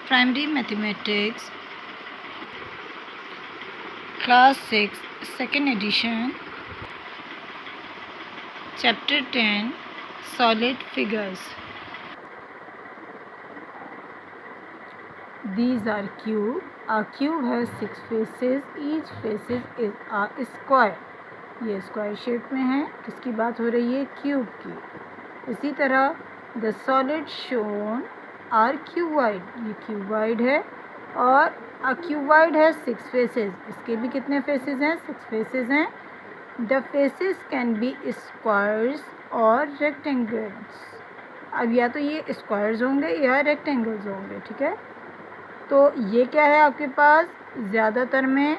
Primary Mathematics, Class 6, Second Edition, Chapter 10, Solid Figures. These are cube. A cube has 6 faces. Each faces is a square. ये square shape में है. किसकी बात हो रही है? क्यूब की. इसी तरह the solid shown are cuboid. ये क्यूबॉइड है और अ क्यूबॉइड है 6 फेसेस. इसके भी कितने फेसेस हैं? 6 फेसेस हैं. The faces can be squares और रेक्टेंगल्स. अब या तो ये स्क्वायर्स होंगे या रेक्टेंगल्स होंगे. ठीक है, तो ये क्या है आपके पास? ज़्यादातर में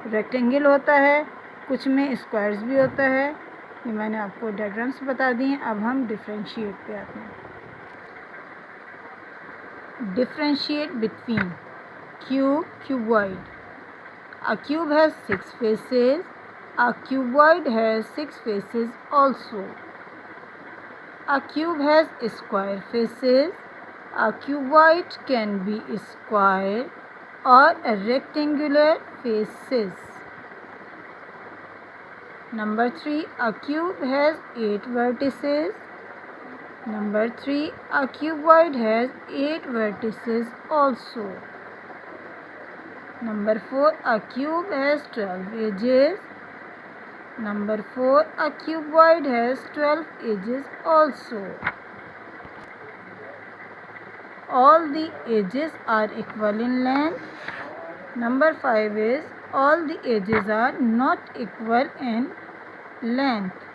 रेक्टेंगल होता है, कुछ में स्क्वायर्स भी होता है. ये मैंने आपको डायग्राम्स बता दिए. अब हम डिफरेंशिएट पे आते हैं. Differentiate between cube, cuboid. A cube has 6 faces. A cuboid has 6 faces also. A cube has square faces. A cuboid can be square or a rectangular faces. Number 3, a cube has 8 vertices. Number 3, a cuboid has 8 vertices also. Number 4, a cube has 12 edges. Number 4, a cuboid has 12 edges also. All the edges are equal in length. Number 5 is all the edges are not equal in length.